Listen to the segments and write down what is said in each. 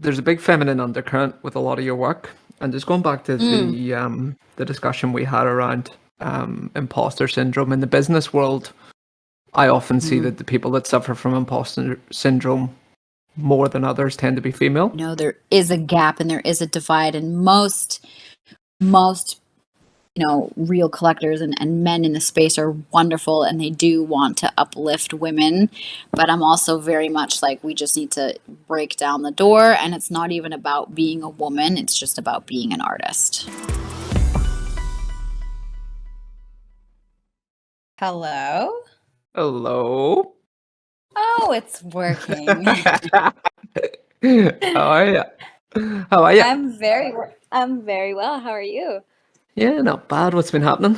there's a big feminine undercurrent with a lot of your work, and just going back to Mm, the discussion we had around imposter syndrome in the business world. I often see mm. that the people that suffer from imposter syndrome more than others tend to be female. There is a gap and there is a divide, and most real collectors and men in the space are wonderful and they do want to uplift women, but I'm also very much like we just need to break down the door, and it's not even about being a woman, it's just about being an artist. Hello. Hello. Oh, it's working. How are you? How are you? I'm very well. How are you? Yeah, not bad. What's been happening?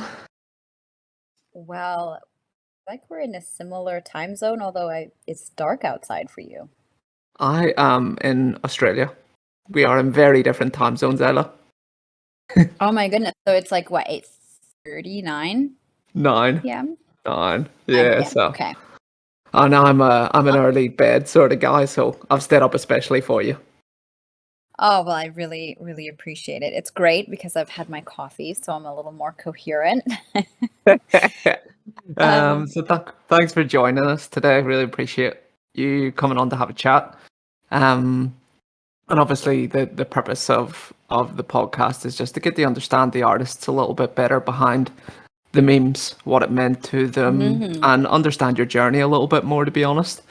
Well, like we're in a similar time zone, although it's dark outside for you. I am in Australia. We are in very different time zones, Ella. Oh my goodness. So it's like what, 8:39 Nine. p.m.? 9. 9 Yeah, p.m. so. Okay. And I'm an Uh, early bed sort of guy, so I've stayed up especially for you. Oh, well, I really, really appreciate it. It's great because I've had my coffee, so I'm a little more coherent. Um, Thanks for joining us today. Really appreciate you coming on to have a chat. Um, and obviously, the purpose of the podcast is just to get to understand the artists a little bit better behind the memes, what it meant to them, mhm. and understand your journey a little bit more. To be honest,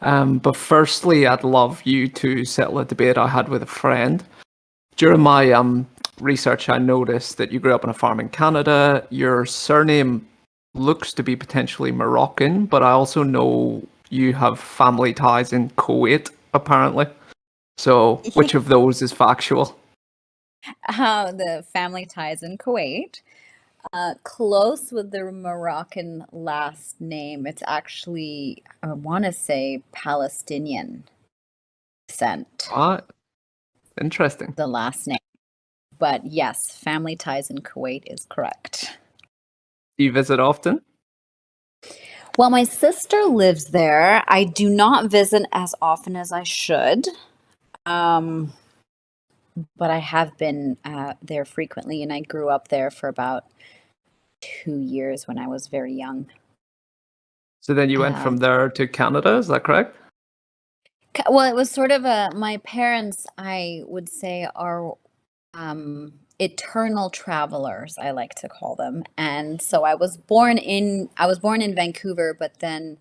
but firstly, I'd love you to settle a debate I had with a friend. During my research, I noticed that you grew up on a farm in Canada. Your surname looks to be potentially Moroccan, but I also know you have family ties in Kuwait, apparently. So, which of those is factual? The family ties in Kuwait. Close with the Moroccan last name. It's actually, I want to say, Palestinian descent, Ah, interesting. the last name. But yes, family ties in Kuwait is correct. Do you visit often? Well, my sister lives there. I do not visit as often as I should, um, but I have been there frequently, and I grew up there for about 2 years when I was very young. So then you went Um, from there to Canada, is that correct? well, it was sort of my parents, I would say, are eternal travelers, I like to call them. And so I was born in Vancouver, but then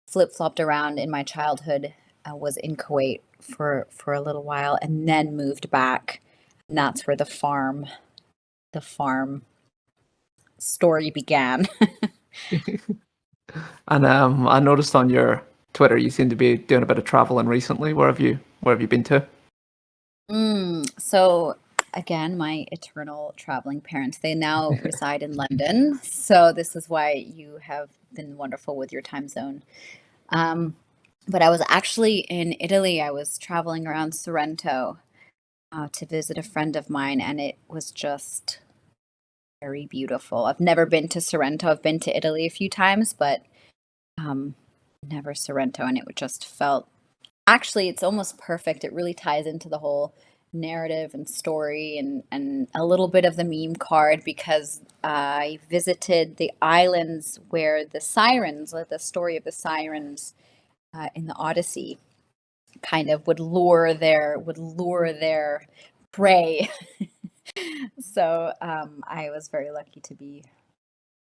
flip-flopped around in my childhood. I was in Kuwait for a little while and then moved back. And that's where the farm story began. And I noticed on your Twitter you seem to be doing a bit of traveling recently. Where have you been to? So again, my eternal traveling parents, they now reside in London. So this is why you have been wonderful with your time zone. Um, but I was actually in Italy. I was traveling around Sorrento to visit a friend of mine, and it was just very beautiful. I've never been to Sorrento. I've been to Italy a few times, but um, never Sorrento, and it just felt actually it's almost perfect. It really ties into the whole narrative and story and a little bit of the meme card because I visited the islands where the sirens, like the story of the sirens in the Odyssey, kind of would lure their prey. So I was very lucky to be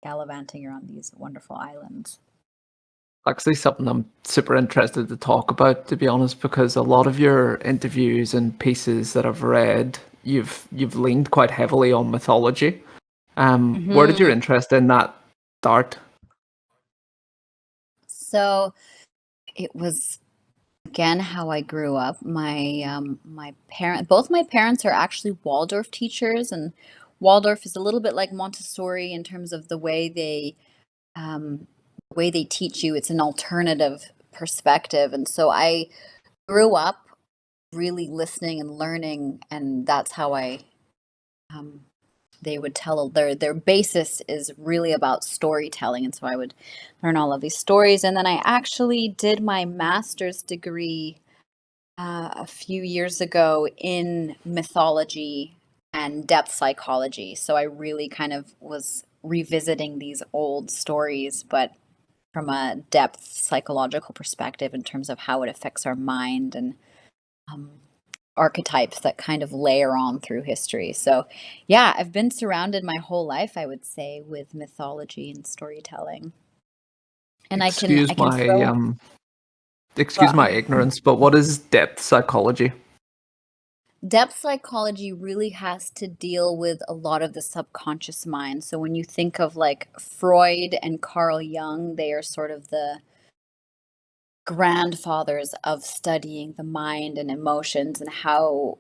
gallivanting around these wonderful islands. Actually, something I'm super interested to talk about, to be honest, because a lot of your interviews and pieces that I've read, you've leaned quite heavily on mythology. Where did your Hmm. interest in that start? So it was again how I grew up. Both my parents are actually Waldorf teachers, and Waldorf is a little bit like Montessori in terms of the way they teach you. It's an alternative perspective, and so I grew up really listening and learning, and that's how I um, they would tell their basis is really about storytelling, and so I would learn all of these stories, and then I actually did my master's degree a few years ago in mythology and depth psychology. So I really kind of was revisiting these old stories, but from a depth psychological perspective in terms of how it affects our mind and um, archetypes that kind of layer on through history. So, yeah, I've been surrounded my whole life, I would say, with mythology and storytelling. And I Excuse can my throw excuse well, my ignorance, but what is depth psychology? depth psychology really has to deal with a lot of the subconscious mind. So when you think of like Freud and Carl Jung, they are sort of the grandfathers of studying the mind and emotions and how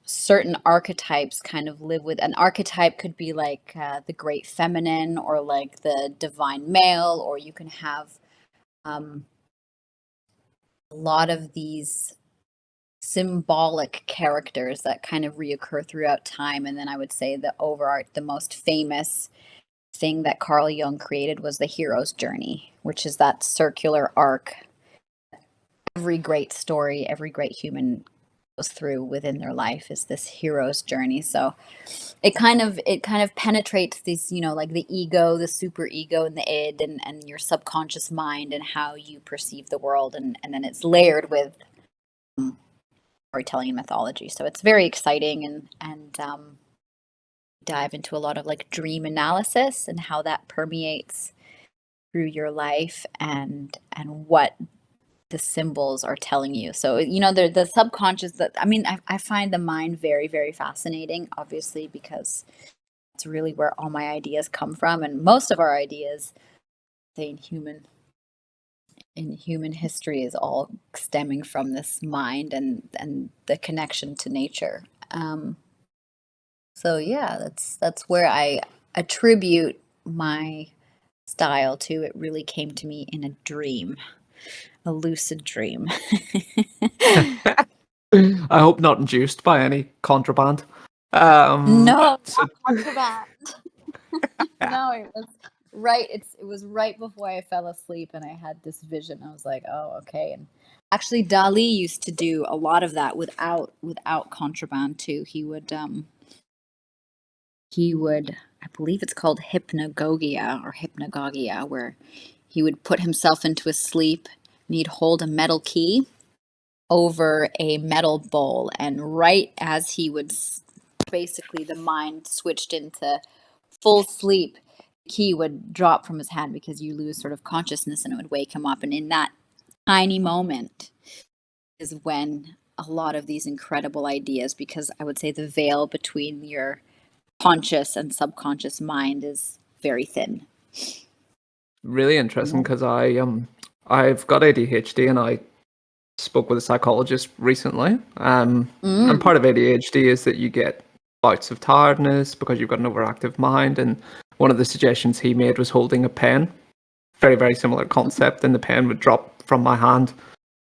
certain archetypes kind of live with. An archetype could be like the great feminine or like the divine male, or you can have um, a lot of these symbolic characters that kind of reoccur throughout time. And then I would say the most famous thing that Carl Jung created was the hero's journey, which is that circular arc. Every great story, every great human goes through within their life is this hero's journey. So it kind of penetrates these, like the ego, the super ego and the id and your subconscious mind and how you perceive the world, and then it's layered with storytelling and mythology. So it's very exciting, and dive into a lot of like dream analysis and how that permeates through your life and what the symbols are telling you. So the subconscious, that I mean, I find the mind very, very fascinating, obviously, because it's really where all my ideas come from, and most of our ideas, say in human history, is all stemming from this mind and the connection to nature. So yeah, that's where I attribute my style to. It really came to me in a dream, a lucid dream. I hope not induced by any contraband. No, So not contraband. No, it was right before I fell asleep and I had this vision. I was like, "Oh, okay." And actually Dali used to do a lot of that without contraband too. He would, I believe it's called hypnagogia or hypnagogia, where he would put himself into a sleep and he'd hold a metal key over a metal bowl, and right as he would basically the mind switched into full sleep, the key would drop from his hand because you lose sort of consciousness and it would wake him up. And in that tiny moment is when a lot of these incredible ideas, because I would say the veil between your conscious and subconscious mind is very thin. really interesting because I've got ADHD and I spoke with a psychologist recently. And Mm. part of ADHD is that you get bouts of tiredness because you've got an overactive mind. And one of the suggestions he made was holding a pen. Very, very similar concept. And the pen would drop from my hand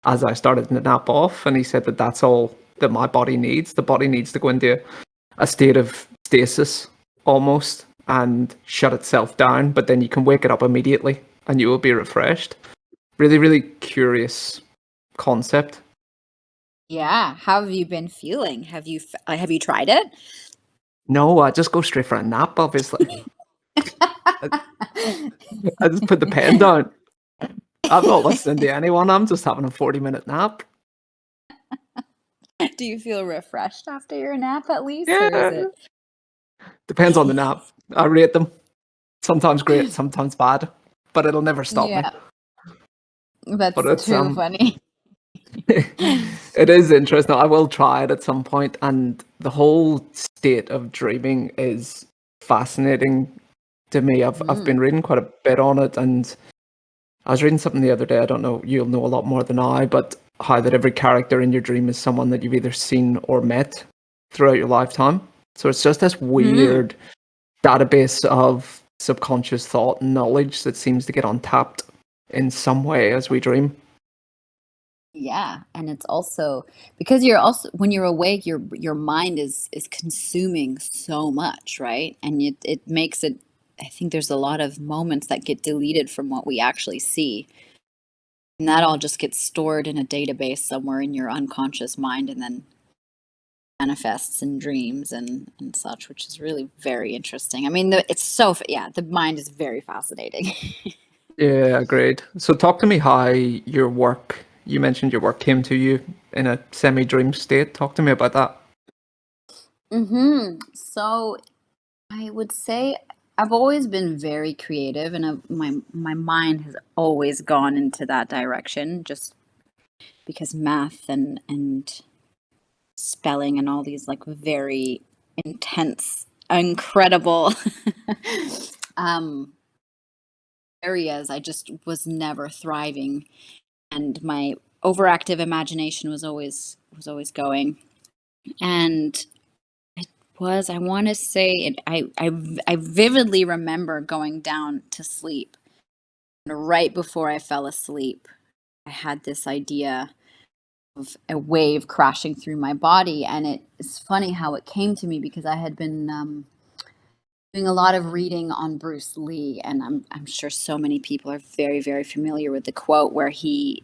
as I started to nap off. And he said that that's all that my body needs. The body needs to go into a state of stasis almost and shut itself down. But then you can wake it up immediately and you will be refreshed. Really, really curious concept. Yeah. How have you been feeling? Have you tried it? No, I just go straight for a nap, obviously. I, I just put the pen down. I'm not listening to anyone. I'm just having a 40-minute nap. Do you feel refreshed after your nap at least, or is Yeah. it? Depends on the nap. I rate them. Sometimes great, sometimes bad. But it'll never stop me. Yeah, But that's it's too funny. it is interesting. I will try it at some point, and the whole state of dreaming is fascinating to me. I've Mm, been reading quite a bit on it, and I was reading something the other day. I don't know, you'll know a lot more than I, but how that every character in your dream is someone that you've either seen or met throughout your lifetime. So it's just this mm. weird database of subconscious thought and knowledge that seems to get untapped in some way as we dream. Yeah, and it's also because you're also when you're awake, your mind is consuming so much, right? And it makes it. I think there's a lot of moments that get deleted from what we actually see. And that all just gets stored in a database somewhere in your unconscious mind and then manifests in dreams and such, which is really very interesting. I mean, the mind is very fascinating. Yeah, agreed. So talk to me how your work, you mentioned your work came to you in a semi-dream state. Talk to me about that. So I would say I've always been very creative, and my mind has always gone into that direction, just because math and spelling and all these like very intense, incredible um, areas, I just was never thriving, and my overactive imagination was always going, and I want to say it, I vividly remember going down to sleep, and right before I fell asleep, I had this idea of a wave crashing through my body. And it's funny how it came to me because I had been doing a lot of reading on Bruce Lee, and I'm sure so many people are very, very familiar with the quote where he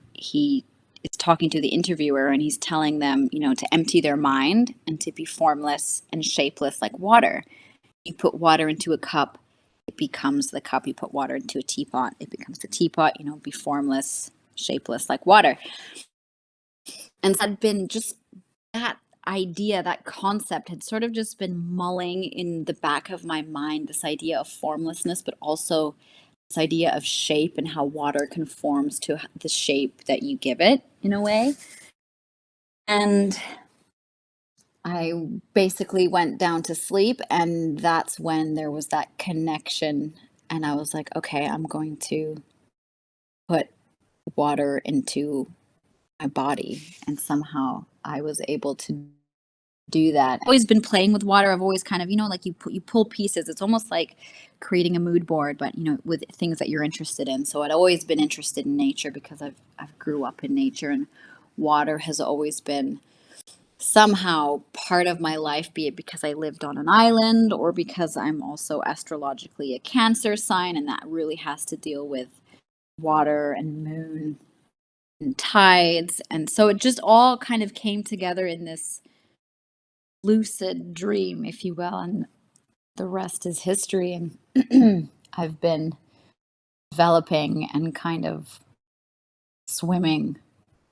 is talking to the interviewer and he's telling them, to empty their mind and to be formless and shapeless like water. You put water into a cup, it becomes the cup. You put water into a teapot, it becomes the teapot. Be formless, shapeless like water. And so I'd been just that idea, that concept had sort of just been mulling in the back of my mind, this idea of formlessness, but also this idea of shape and how water conforms to the shape that you give it in a way. And I basically went down to sleep, and that's when there was that connection. And I was like, okay, I'm going to put water into my body. And somehow I was able to do that. I've always been playing with water. I've always kind of, like you pull pieces. It's almost like creating a mood board, but with things that you're interested in. So I'd always been interested in nature because I've grew up in nature, and water has always been somehow part of my life, be it because I lived on an island or because I'm also astrologically a Cancer sign, and that really has to deal with water and moon and tides. And so it just all kind of came together in this lucid dream, if you will, and the rest is history. And I've been developing and kind of swimming,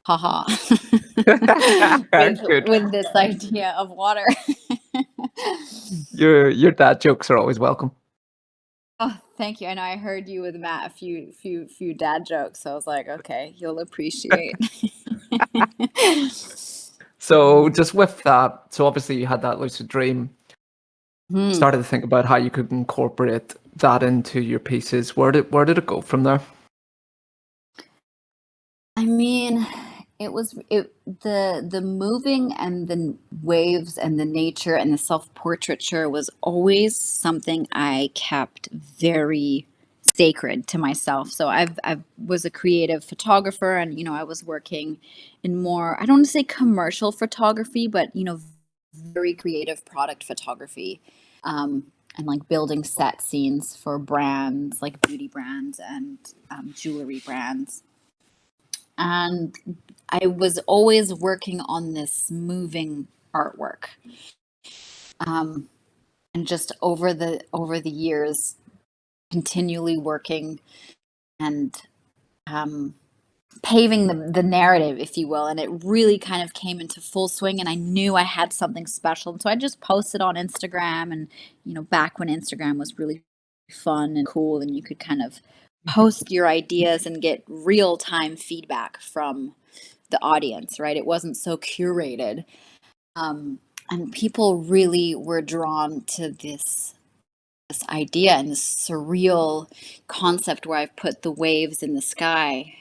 haha, with Good. with this idea of water. Your dad jokes are always welcome. Oh, thank you. I know I heard you with Matt a few dad jokes, so I was like, okay, you'll appreciate. So just with that, so obviously you had that lucid dream, Hmm. started to think about how you could incorporate that into your pieces. Where did it go from there? I mean, the moving and the waves and the nature and the self-portraiture was always something I kept very sacred to myself. So I was a creative photographer, and I was working in more, I don't want to say commercial photography, but very creative product photography. And like building set scenes for brands like beauty brands and jewelry brands. And I was always working on this moving artwork. Um, and just over the years, continually working and um, paving the narrative, if you will. And it really kind of came into full swing, and I knew I had something special. And so I just posted on Instagram, and back when Instagram was really fun and cool, and you could kind of post your ideas and get real-time feedback from the audience, right? It wasn't so curated. Um, and people really were drawn to this idea and this surreal concept where I've put the waves in the sky.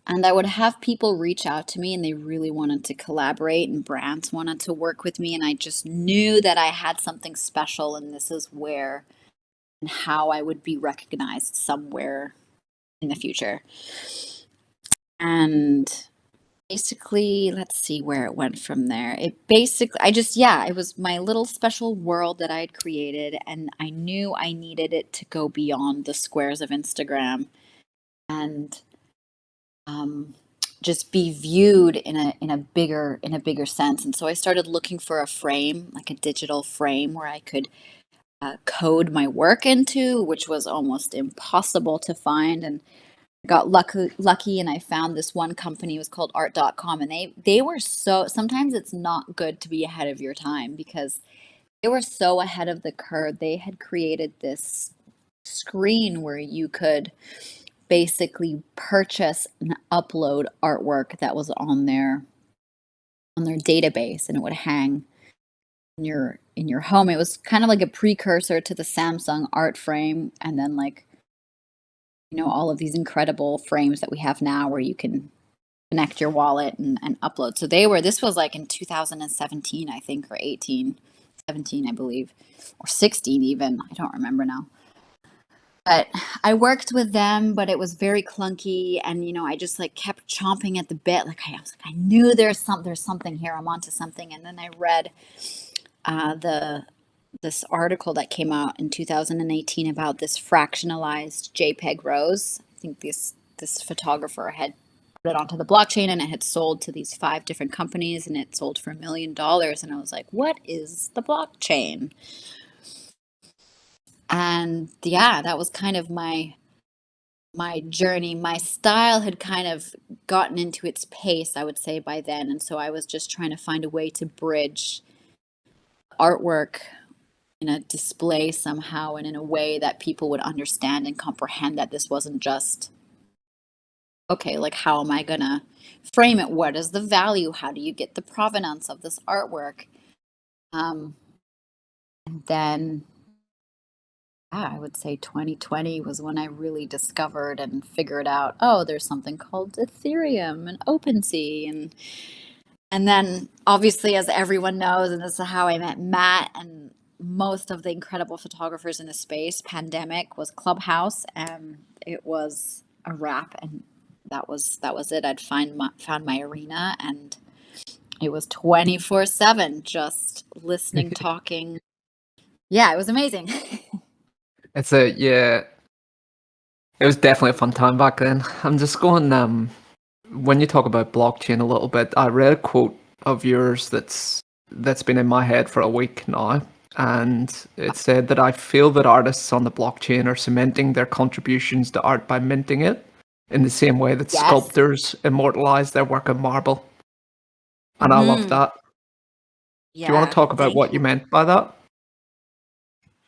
And I would have people reach out to me, and they really wanted to collaborate, and brands wanted to work with me. And I just knew that I had something special, and this is where and how I would be recognized somewhere in the future. And basically, let's see where it went from there. It was my little special world that I had created, and I knew I needed it to go beyond the squares of Instagram. And um, just be viewed in a bigger sense. And so I started looking for a frame, like a digital frame where I could code my work into, which was almost impossible to find. And I got lucky and I found this one company. It was called art.com, and they were so, sometimes it's not good to be ahead of your time because they were so ahead of the curve. They had created this screen where you could basically purchase and upload artwork that was on their database, and it would hang in your home. It was kind of like a precursor to the Samsung art frame, and then, like, all of these incredible frames that we have now where you can connect your wallet and upload. So this was like in 2017, I think, or 18, 17, I believe, or 16 even. I don't remember now. But I worked with them, but it was very clunky, and I just like kept chomping at the bit. Like I was like, I knew there's something here. I'm onto something. And then I read the this article that came out in 2018 about this fractionalized JPEG rose. I think this photographer had put it onto the blockchain, and it had sold to these 5 different companies, and it sold for $1 million. And I was like, what is the blockchain? And yeah, that was kind of my journey. My style had kind of gotten into its pace, I would say, by then. And so I was just trying to find a way to bridge artwork in a display somehow, and in a way that people would understand and comprehend that this wasn't just, okay, like, how am I gonna frame it? What is the value? How do you get the provenance of this artwork? And then, yeah, I would say 2020 was when I really discovered and figured out, oh, there's something called Ethereum and OpenSea. And then, obviously, as everyone knows, and this is how I met Matt and most of the incredible photographers in the space, pandemic was Clubhouse, and it was a wrap. And that was it. I'd found my arena, and it was 24/7, just listening, talking. Yeah, it was amazing. Yeah, it was definitely a fun time back then. I'm just going, when you talk about blockchain a little bit, I read a quote of yours that's been in my head for a week now, and it said that I feel that artists on the blockchain are cementing their contributions to art by minting it in the same way that Yes. sculptors immortalize their work in marble. And I love Hmm. that. Do you want to Yeah, talk about thank what you. you meant by that?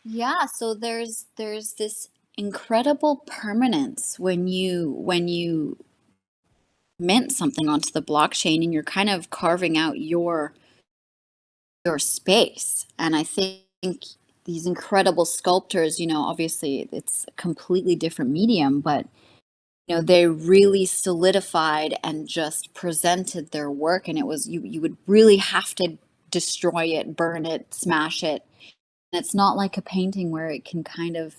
Yeah, so there's this incredible permanence when you mint something onto the blockchain, and you're kind of carving out your space. And I think these incredible sculptors, obviously it's a completely different medium, but they really solidified and just presented their work, and it was, you would really have to destroy it, burn it, smash it. And it's not like a painting where it can kind of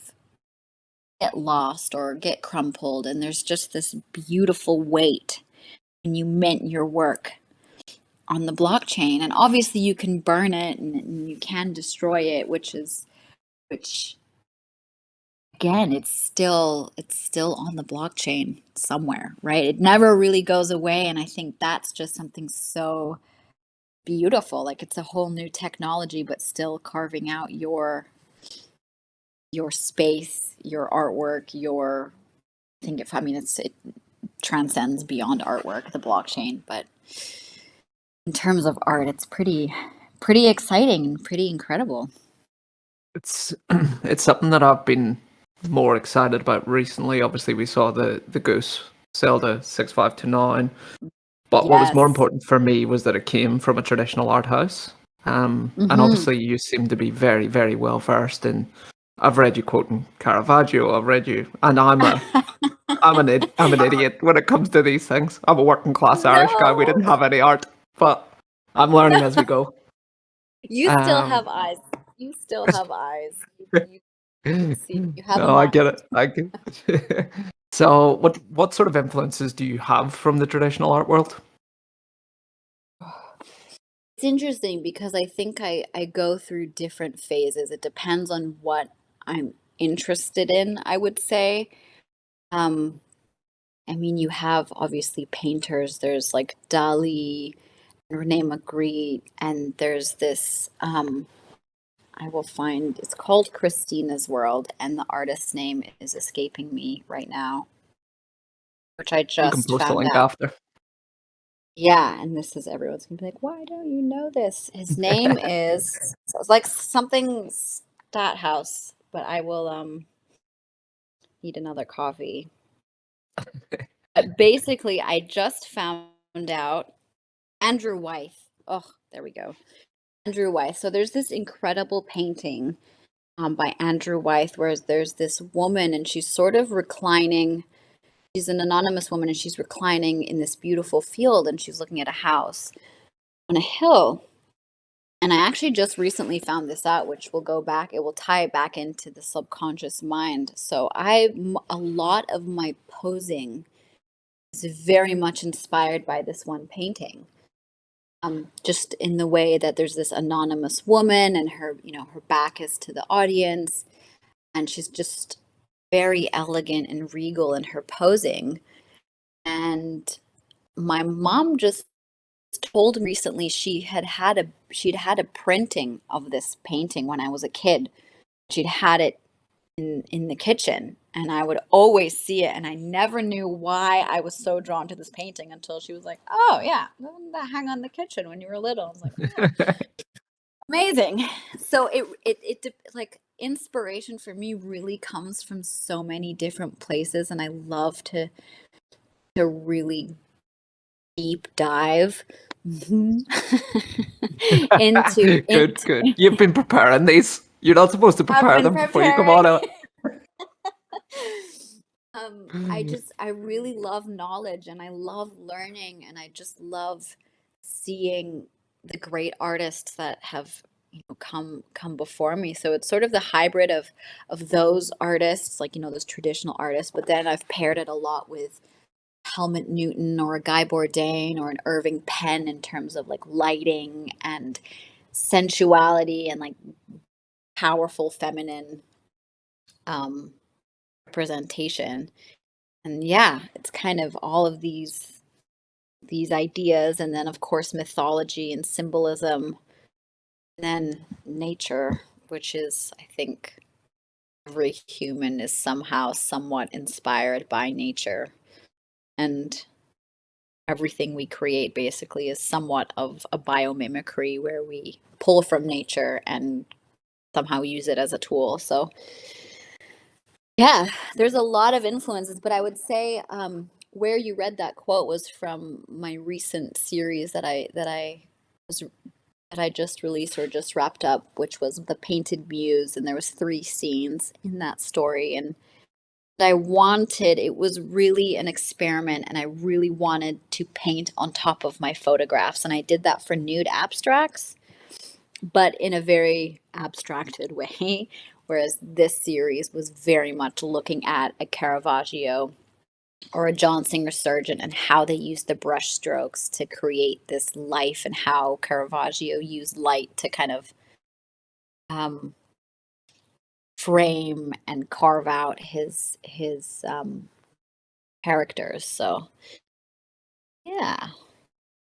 get lost or get crumpled, and there's just this beautiful weight when you mint your work on the blockchain. And obviously you can burn it, and you can destroy it, which again, it's still on the blockchain somewhere, right? It never really goes away, and I think that's just something so beautiful. Like, it's a whole new technology, but still carving out your space, your artwork, your I mean, it transcends beyond artwork, the blockchain. But in terms of art, it's pretty exciting and pretty incredible. It's it's something that I've been more excited about recently. Obviously, we saw the Goose sell to 6,529, but what was more Yes. important for me was that it came from a traditional art house. And Hmm. obviously, you seem to be very, very well versed in. I've read you quoting Caravaggio. I've read you, and I'm an idiot when it comes to these things. I'm a working class Irish guy. We No, didn't have any art, but I'm learning as we go. you still Um, have eyes. You still have eyes. You can see. You have a no, I get mind. it. I get. So, what sort of influences do you have from the traditional art world? It's interesting because I think I go through different phases. It depends on what I'm interested in, I would say. Um, I mean, you have obviously painters. There's like Dali, Rene Magritte, and there's this I will find, it's called Christina's World, and the artist's name is escaping me right now, which I We can just post a found link out. after. Yeah, and this is everyone's gonna be like, why don't you know this? His name is, so it's like something Stathouse, but I will need another coffee. But basically, I just found out Andrew Wyeth. Oh, there we go. Andrew Wyeth. So there's this incredible painting by Andrew Wyeth, where there's this woman and she's sort of reclining. She's an anonymous woman and she's reclining in this beautiful field and she's looking at a house on a hill. And I actually just recently found this out, which will go back, it will tie back into the subconscious mind. So a lot of my posing is very much inspired by this one painting. Just in the way that there's this anonymous woman and her, her back is to the audience, and she's just very elegant and regal in her posing. And my mom just told me recently she'd had a printing of this painting when I was a kid. She'd had it in the kitchen, and I would always see it, and I never knew why I was so drawn to this painting until she was like, "Oh yeah, that hang on the kitchen when you were little." I was like, "Oh, amazing." So like inspiration for me really comes from so many different places, and I love to really deep dive into Good. You've been preparing these. You're not supposed to I've prepare been them before you come on preparing. out. I really love knowledge and I love learning and I just love seeing the great artists that have come before me. So it's sort of the hybrid of those artists, like those traditional artists, but then I've paired it a lot with Helmut Newton or a Guy Bourdain or an Irving Penn in terms of like lighting and sensuality and like powerful feminine um representation. And yeah, it's kind of all of these ideas, and then of course mythology and symbolism, and then nature, which is, I think, every human is somehow somewhat inspired by nature, and everything we create basically is somewhat of a biomimicry where we pull from nature and somehow use it as a tool. So yeah, there's a lot of influences, but I would say where you read that quote was from my recent series was that I just released or just wrapped up, which was The Painted Muse, and there was 3 scenes in that story, and it was really an experiment, and I really wanted to paint on top of my photographs, and I did that for nude abstracts, but in a very abstracted way. Whereas this series was very much looking at a Caravaggio or a John Singer Sargent and how they used the brush strokes to create this life, and how Caravaggio used light to kind of um, frame and carve out his characters. So yeah,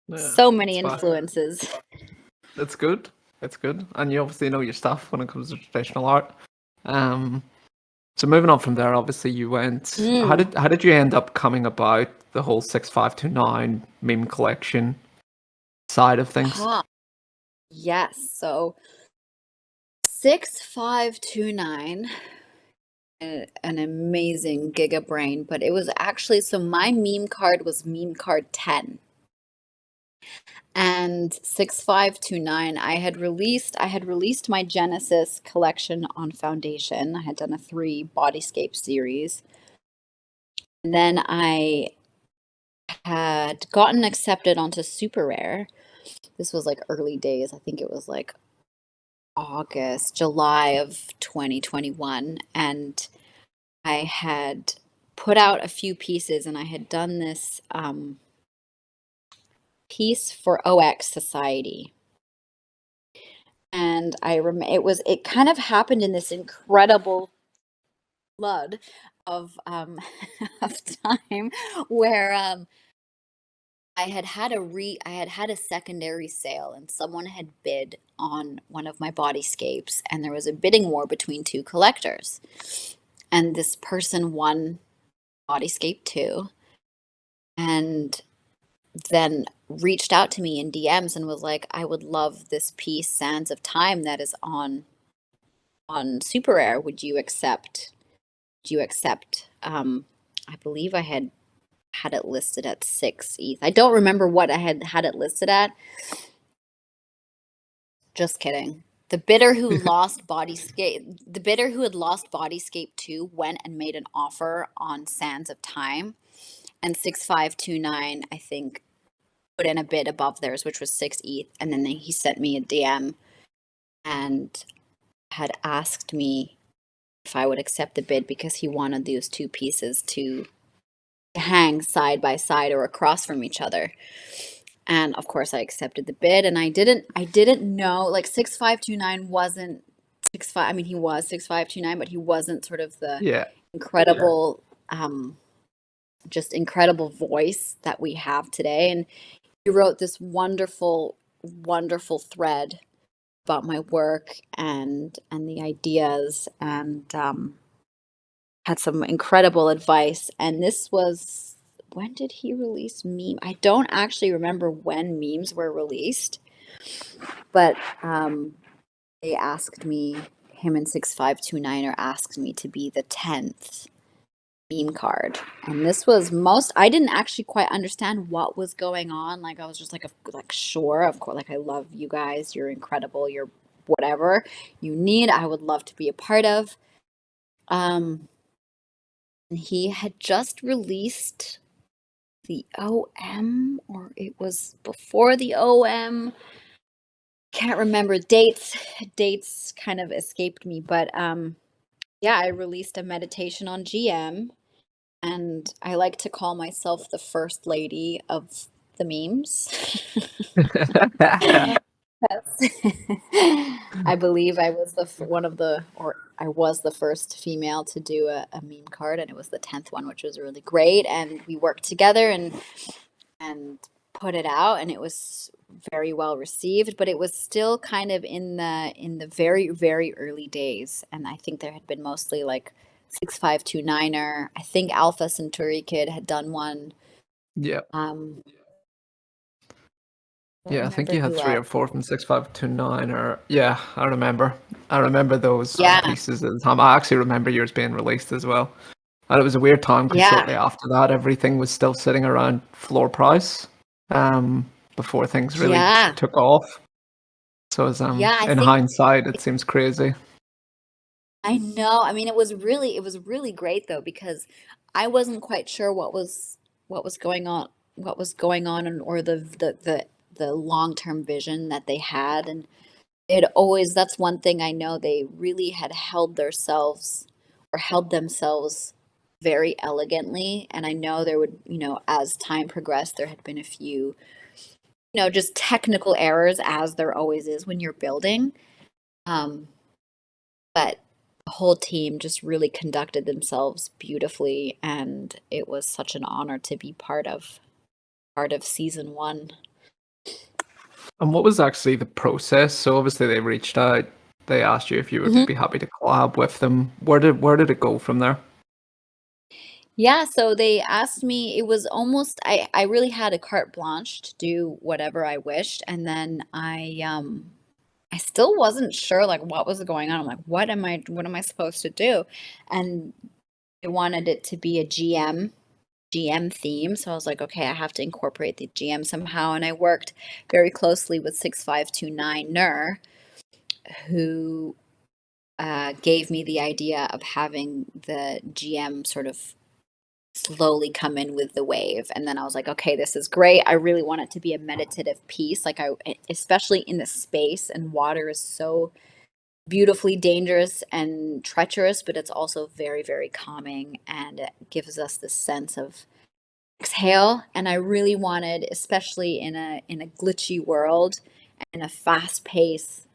Yeah, so many it's fine. influences. It's good. It's good. And you obviously know your stuff when it comes to traditional art. Um, so moving on from there, obviously you went. Mm. How did you end up coming about the whole 6529 meme collection side of things? Ah, yes. So 6529, an amazing giga brain, but it was actually, so my meme card was meme card 10. And 6529, I had released my Genesis collection on Foundation. I had done a 3 bodyscape series. And then I had gotten accepted onto SuperRare. This was like early days. I think it was like July of 2021. And I had put out a few pieces, and I had done this piece for OX Society. And it kind of happened in this incredible flood of of time where I had had a secondary sale and someone had bid on one of my bodyscapes and there was a bidding war between two collectors. And this person won bodyscape 2 and then reached out to me in DMs and was like, "I would love this piece Sands of Time that is on SuperRare. Would you accept? Do you accept?" I believe I had it listed at 6 ETH. I don't remember what I had it listed at. Just kidding. The bidder who had lost Bodyscape 2 went and made an offer on Sands of Time, and 6529 I think put in a bid above theirs, which was 6 ETH, and then he sent me a DM and had asked me if I would accept the bid because he wanted those two pieces to hang side by side or across from each other. And of course I accepted the bid, and I didn't know, like, 6529 wasn't 65, I mean he was 6529, but he wasn't sort of the Yeah. incredible just incredible voice that we have today. And he wrote this wonderful thread about my work and the ideas, and had some incredible advice. And this was, when did he release meme? I don't actually remember when memes were released, but they asked me, him and 6529er asked me to be the 10th meme card. And this was I didn't actually quite understand what was going on. Like, I was just like, sure, of course, like, I love you guys, you're incredible, you're whatever you need, I would love to be a part of. And he had just released the OM, or it was before the OM. Can't remember dates. Dates kind of escaped me, but yeah, I released a meditation on GM, and I like to call myself the first lady of the memes. I believe I was I was the first female to do a meme card, and it was the 10th one, which was really great. And we worked together and put it out, and it was very well received, but it was still kind of in the very, very early days. And I think there had been mostly like 6529er. I think Alpha Centauri Kid had done one. Yeah. Don't Yeah, I think remember you had who 3 or else. 4 from 6529, or yeah, I remember. I remember those Yeah, pieces at the time. I actually remember yours being released as well. And it was a weird time because yeah, shortly after that, everything was still sitting around floor price before things really yeah, took off. So as yeah. I in think hindsight, it seems crazy. I know. I mean, it was really great though, because I wasn't quite sure what was going on, and or the long-term vision that they had. And it always, that's one thing I know, they really had held themselves very elegantly. And I know there would, as time progressed, there had been a few, just technical errors, as there always is when you're building. Um, but the whole team just really conducted themselves beautifully, and it was such an honor to be part of season 1. And what was actually the process? So obviously they reached out, they asked you if you would Hmm. be happy to collab with them. Where did it go from there? Yeah, so they asked me, it was almost, I really had a carte blanche to do whatever I wished. And then I still wasn't sure like what was going on. I'm like, what am I supposed to do? And I wanted it to be a GM theme. So I was like, okay, I have to incorporate the GM somehow. And I worked very closely with 6529 Ner, who gave me the idea of having the GM sort of slowly come in with the wave. And then I was like, okay, this is great. I really want it to be a meditative piece. Like, especially in the space, and water is so beautifully dangerous and treacherous, but it's also very, very calming, and it gives us this sense of exhale. And I really wanted, especially in a glitchy world and a fast pace,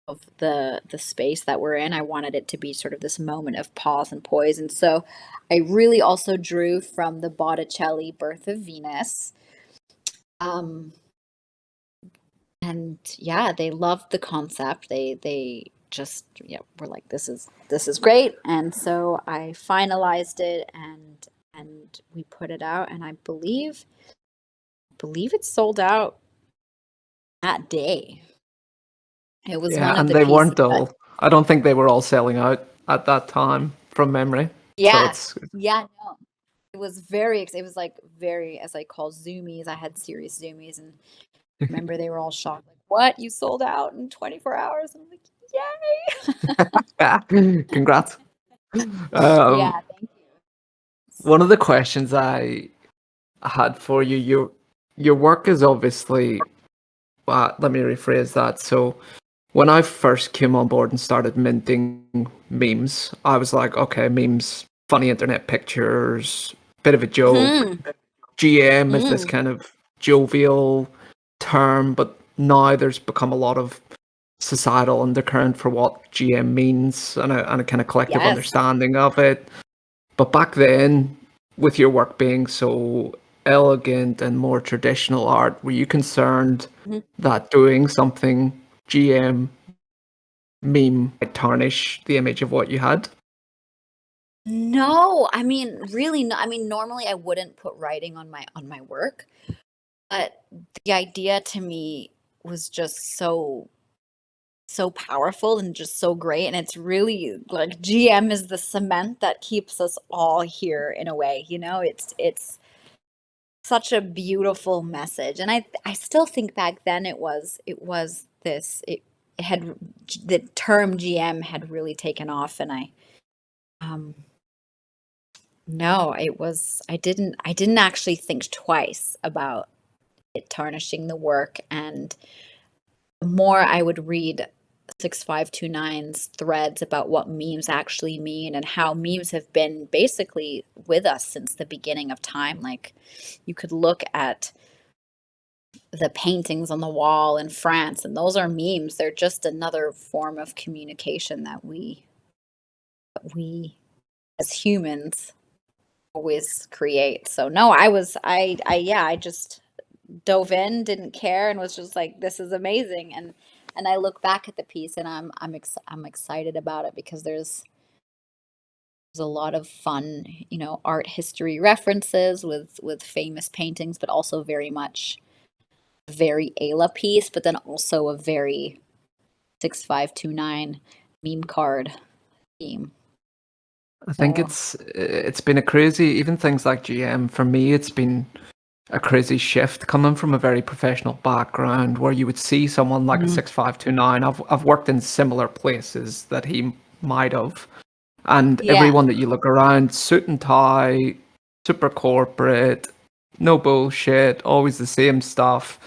of the space that we're in. I wanted it to be sort of this moment of pause and poise. And so I really also drew from the Botticelli Birth of Venus. Um, and yeah, they loved the concept. They just were like, this is great. And so I finalized it and we put it out, and I believe it sold out that day. It was Yeah, one of and the they pieces weren't that, all. I don't think they were all selling out at that time from memory. So yeah, it's yeah, no. It was it was like very, as I call zoomies. I had serious zoomies, and remember they were all shocked, like, "What? You sold out in 24 hours?" And I'm like, "Yay!" yeah, congrats. Um, Yeah, thank you. one of the questions I had for you, your work is obviously. Let me rephrase that. So when I first came on board and started minting memes, I was like, okay, memes, funny internet pictures, bit of a joke. Mhm, GM is this mm, kind of jovial term, but now there's become a lot of societal undercurrent for what GM means and a kind of collective yes. understanding of it. But back then, with your work being so elegant and more traditional art, were you concerned Mhm. that doing something GM meme might tarnish the image of what you had? No, I mean, really, no. I mean, normally I wouldn't put writing on my work, but the idea to me was just so powerful and just so great. And it's really like GM is the cement that keeps us all here in a way. It's such a beautiful message. And I still think back then it was this it had the term GM had really taken off. And I um no, I didn't actually think twice about it tarnishing the work. And the more I would read 6529's threads about what memes actually mean and how memes have been basically with us since the beginning of time. Like, you could look at the paintings on the wall in France, and those are memes. They're just another form of communication that we as humans always create. So no, I just dove in, didn't care, and was just like, "This is amazing." And I look back at the piece, and I'm excited about it because there's a lot of fun, art history references with famous paintings, but also very much a very Ayla piece, but then also a very 6529 meme card theme. I think So, it's been a crazy, even things like GM, for me, it's been a crazy shift coming from a very professional background where you would see someone like a mhm. 6529. I've worked in similar places that he might have. And Yeah, everyone that you look around, suit and tie, super corporate, no bullshit, always the same stuff.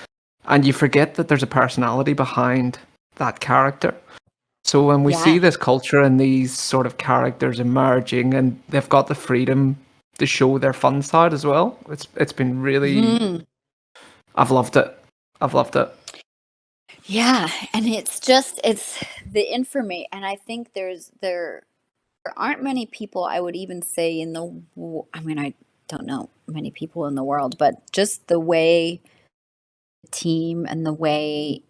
And you forget that there's a personality behind that character. So when we see yeah. this culture and these sort of characters emerging and they've got the freedom to show their fun side as well, it's been really Mhm. I've loved it. I've loved it. Yeah, and it's the information, and I think there aren't many people, I would even say, I mean, I don't know many people in the world, but just the way the team and the way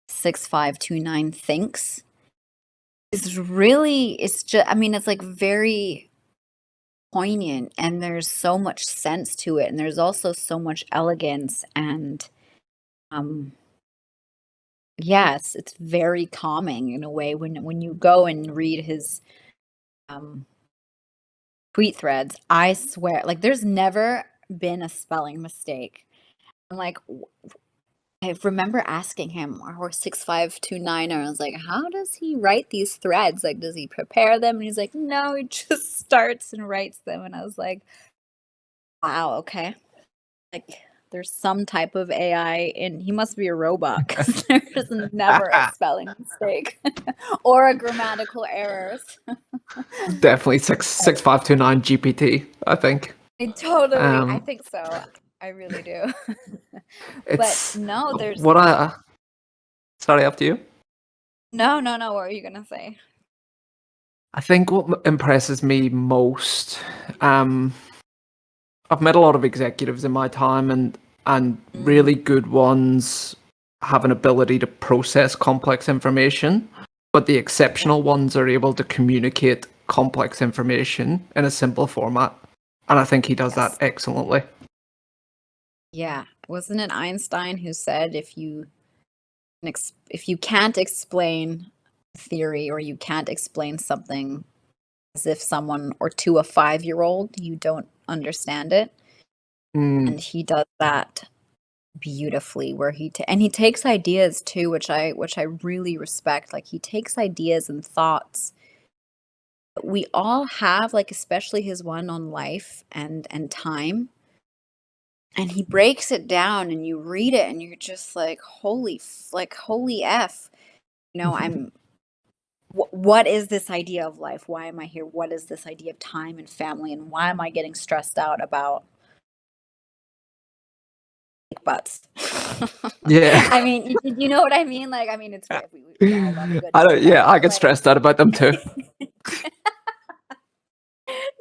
6529 thinks is really, it's just, I mean, it's like very poignant, and there's so much sense to it, and there's also so much elegance. And um yes, it's very calming in a way when you go and read his um tweet threads. I swear, like, there's never been a spelling mistake. I'm like, I remember asking him, our 6529er, I was like, how does he write these threads? Like, does he prepare them? And he's like, no, he just starts and writes them. And I was like, wow, okay. Like, there's some type of AI, and he must be a robot because there's never a spelling mistake or a grammatical errors. Definitely 6529 GPT, I think. I Um think so. I really do. But it's no, there's what I sorry after you. No. What were you gonna say? I think what impresses me most, um, I've met a lot of executives in my time, and Mm, really good ones have an ability to process complex information, but the yeah. exceptional ones are able to communicate complex information in a simple format. And I think he does that Yes. excellently. Yeah. Wasn't it Einstein who said if you can't explain theory or you can't explain something as if someone or to a 5-year-old, you don't understand it? Mm. And he does that beautifully where and he takes ideas too, which I really respect. Like he takes ideas and thoughts that we all have, like especially his one on life and time, and he breaks it down and you read it and you're just like holy f, I'm what is this idea of life? Why am I here? What is this idea of time and family? And why am I getting stressed out about butts? Yeah. I mean, you know what I mean? Like, I mean, it's great. We all love a good I tit don't, butt, yeah, I but get like, stressed out about them too.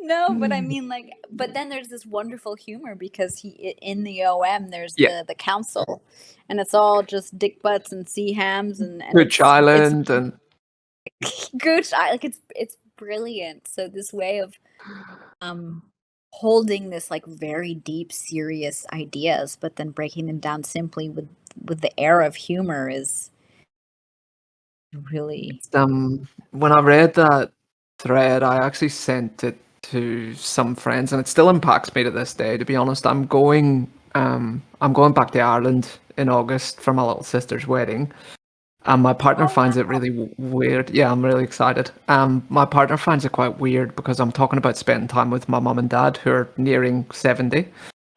no, but I mean, like, but then there's this wonderful humor because in the OM, there's Yeah. the council, and it's all just dick butts and sea hams, and Gooch it's Island and gooch. Like, it's brilliant. So this way of um holding this like very deep serious ideas but then breaking them down simply with the air of humor is really when I read that thread, I actually sent it to some friends, and it still impacts me to this day. To be honest, I'm going back to Ireland in August for my little sister's wedding, and my partner oh finds it wow really weird. Yeah, I'm really excited. My partner finds it quite weird because I'm talking about spending time with my mum and dad who are nearing 70.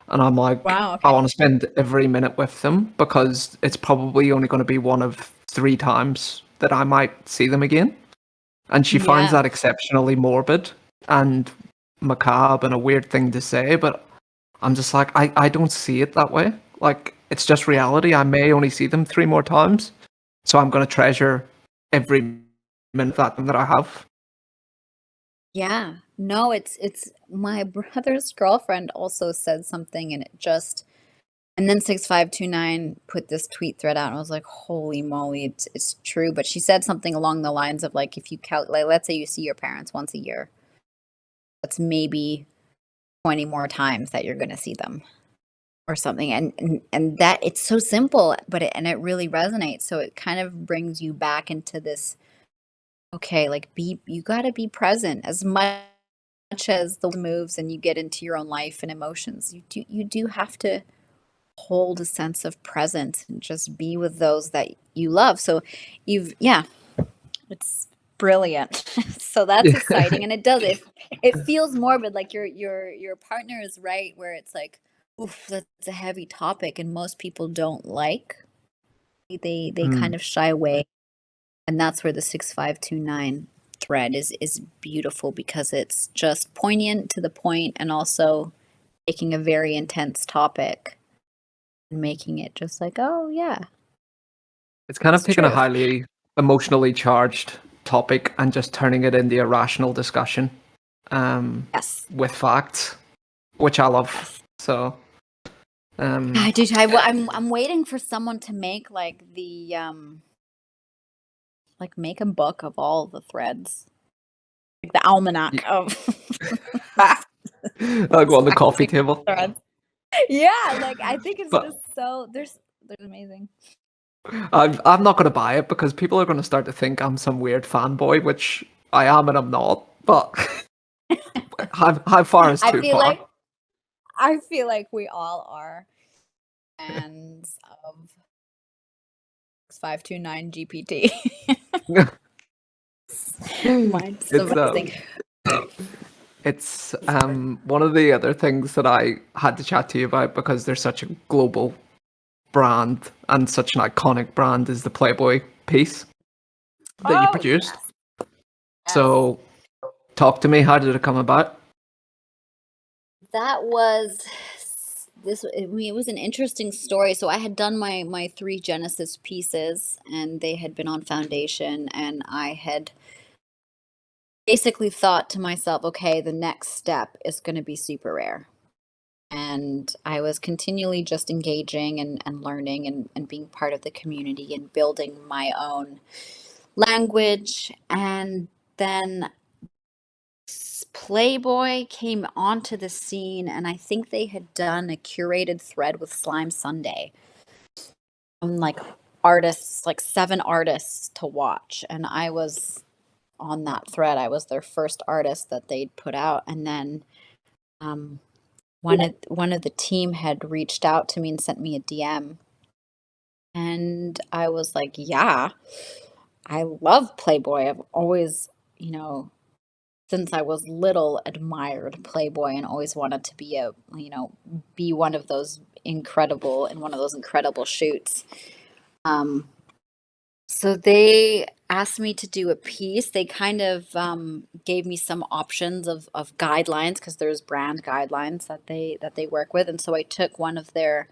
And I'm like, wow I okay want to spend every minute with them because it's probably only going to be one of 3 times that I might see them again. And she finds yeah that exceptionally morbid and macabre and a weird thing to say, but I'm just like, I don't see it that way. Like, it's just yeah reality. I may only see them 3 more times. So I'm going to treasure every minute of that I have. yeah no it's my brother's girlfriend also said something and it just and then 6529 put this tweet thread out and I was like holy moly it's true but she said something along the lines of like if you count like let's say you see your parents once a year that's maybe 20 more times that you're going to see them or something and that it's so simple but it really resonates so it kind of brings you back into this okay like be you got to be present as much as the moves and you get into your own life and emotions you do have to hold a sense of presence and just be with those that you love so yeah it's brilliant. So that's Yeah. exciting, and it feels morbid, like your partner is right where it's like, "Oof, that's a heavy topic," and most people don't like. They Mm. kind of shy away, and that's where the 6529 thread is beautiful because it's just poignant to the point and also taking a very intense topic and making it just like, "Oh, yeah, It's kind of it's taking a true." highly emotionally charged topic and just turning it into a rational discussion, Yes. with facts, which I love. Yes. So, I um, do. I'm waiting for someone to make like like make a book of all the threads, like the almanac y- of I'll go on the coffee 5 table. threads. Yeah, like I think it's But just so there's amazing. I'm not going to buy it because people are going to start to think I'm some weird fanboy, which I am and I'm not. But how far is I too feel far? like I feel like we all are fans of 529 GPT. Mine's it's the best thing. um one of the other things that I had to chat to you about because there's such a global brand and such an iconic brand is the Playboy piece that you Oh produced. yes, yes. So talk to me. How did it come about? That was it was an interesting story. So I had done my three Genesis pieces, and they had been on foundation, and I had basically thought to myself, okay, the next step is going to be SuperRare. And I was continually just engaging and learning and being part of the community and building my own language. And then Playboy came onto the scene, and I think they had done a curated thread with Slime Sunday. Like artists, like 7 artists to watch. And I was on that thread. I was their first artist that they'd put out. And then um, one of the team had reached out to me and sent me a DM. And I was like, yeah, I love Playboy. I've always, since I was little, admired Playboy and always wanted to be one of those incredible shoots. So they asked me to do a piece. They kind of gave me some options of guidelines, because there's brand guidelines that they work with. And so I took one of their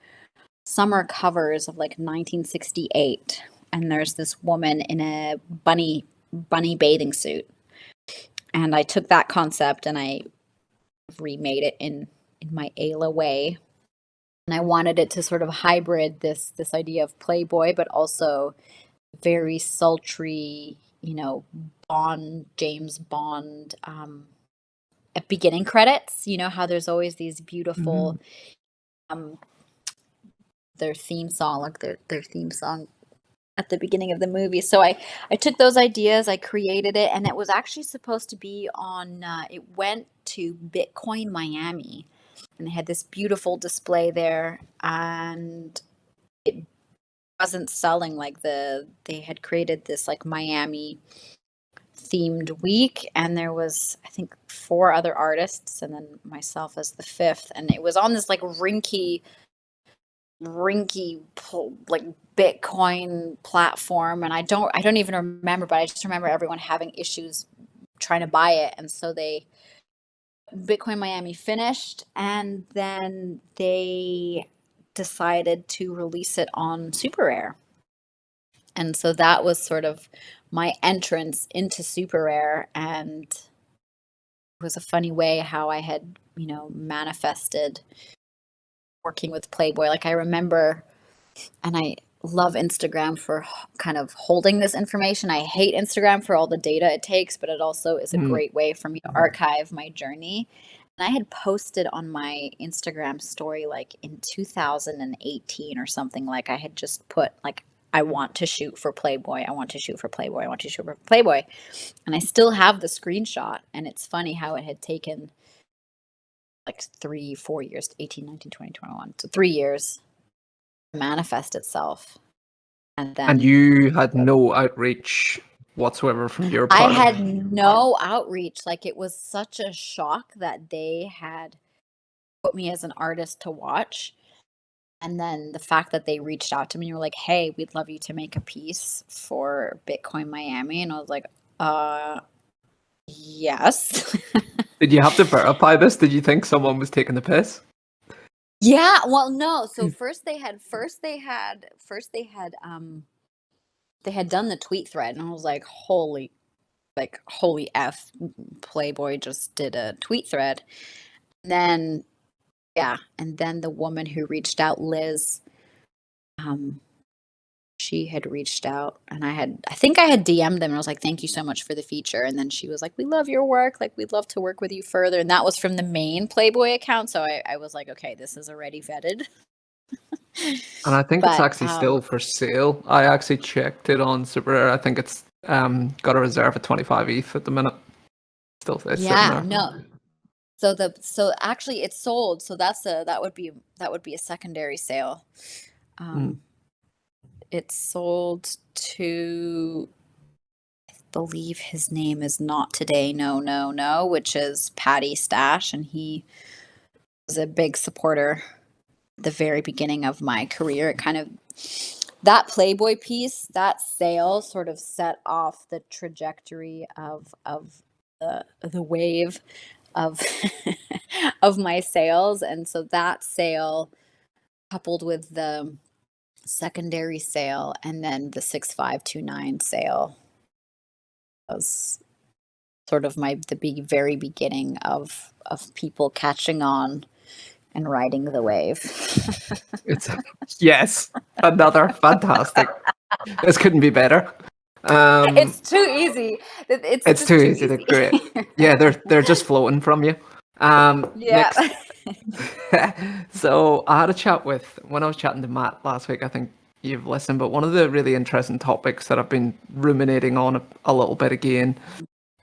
summer covers of like 1968, and there's this woman in a bunny bathing suit, and I took that concept and I remade it in my Ayla way. And I wanted it to sort of hybrid this idea of Playboy, but also very sultry, James Bond, at beginning credits. You know how there's always these beautiful, um, their theme song, like their theme song at the beginning of the movie. So I took those ideas, I created it, and it was actually supposed to be on. It went to Bitcoin Miami, and they had this beautiful display there, and it wasn't selling. Like they had created this like Miami themed week, and there was, I think, 4 other artists and then myself as the 5th, and it was on this like rinky like Bitcoin platform. And I don't even remember, but I just remember everyone having issues trying to buy it. And so Bitcoin Miami finished, and then they decided to release it on SuperRare. And so that was sort of my entrance into SuperRare. And it was a funny way how I had, manifested working with Playboy. Like I remember, and I love Instagram for kind of holding this information. I hate Instagram for all the data it takes, but it also is a great way for me to archive my journey. And I had posted on my Instagram story like in 2018 or something, like I had just put like, I want to shoot for Playboy. I want to shoot for Playboy. I want to shoot for Playboy. And I still have the screenshot. And it's funny how it had taken like 3-4 years, 18, 19, 20, 21. So 3 years to manifest itself. And then you had no outreach whatsoever from your I part? had no outreach. Like it was such a shock that they had put me as an artist to watch. And then the fact that they reached out to me and were like, hey, we'd love you to make a piece for Bitcoin Miami. And I was like, yes. Did you have to verify this? Did you think someone was taking the piss? Yeah, well, no. So they had done the tweet thread, and I was like, holy F, Playboy just did a tweet thread. And then, yeah, and then the woman who reached out, Liz, she had reached out, and I think I had DM'd them, and I was like, thank you so much for the feature. And then she was like, we love your work. Like, we'd love to work with you further. And that was from the main Playboy account. So I was like, okay, this is already vetted. And I think it's But actually still for sale. I actually checked it on SuperRare. I think it's got a reserve at 25 ETH at the minute. Still, it's sitting there. no. So actually it's sold. So that would be a secondary sale. It's sold to, I believe his name is Not Today, No, which is Patty Stash, and he was a big supporter at the very beginning of my career. It kind of, that Playboy piece, that sale sort of set off the trajectory of the wave of of my sales. And so that sale coupled with the secondary sale and then the 6529 sale was sort of the very beginning of people catching on and riding the wave. It's yes, another fantastic. This couldn't be better. It's too easy. It's It's just too too easy to easy. create. Yeah, they're just floating from you. Yeah. Next, so I had a chat with when I was chatting to Matt last week. I think you've listened, but one of the really interesting topics that I've been ruminating on a little bit again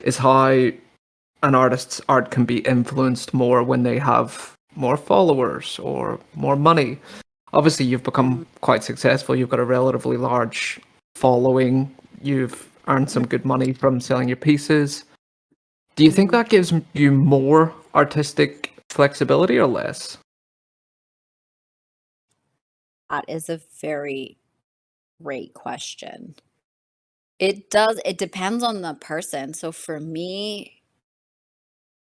is how an artist's art can be influenced more when they have more followers or more money. Obviously, you've become quite successful. You've got a relatively large following. You've earned some good money from selling your pieces. Do you think that gives you more artistic flexibility or less? That is a very great question. It depends on the person. So for me,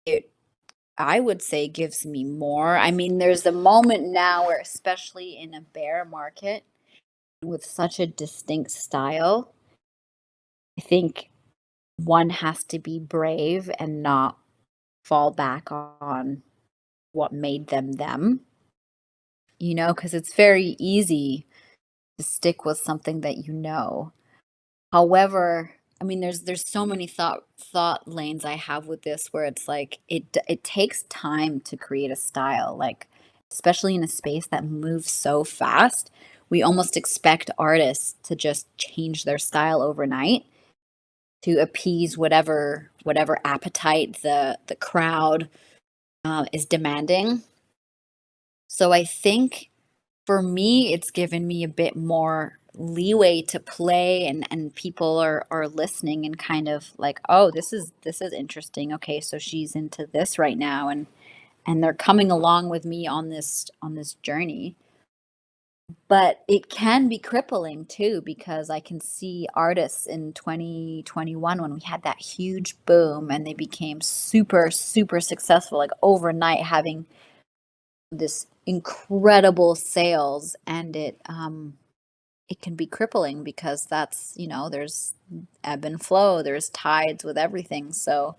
it I would say gives me more. I mean, there's a moment now where, especially in a bear market with such a distinct style, I think one has to be brave and not fall back on what made them them, because it's very easy to stick with something that you know. However, I mean, there's so many thought lanes I have with this where it's like it takes time to create a style, like especially in a space that moves so fast. We almost expect artists to just change their style overnight to appease whatever appetite the crowd is demanding. So I think for me, it's given me a bit more leeway to play, and people are listening and kind of like, oh, this is interesting. Okay, so she's into this right now, and they're coming along with me on this journey. But it can be crippling too, because I can see artists in 2021 when we had that huge boom and they became super, super successful, like overnight, having this incredible sales, and it can be crippling because there's ebb and flow, there's tides with everything. So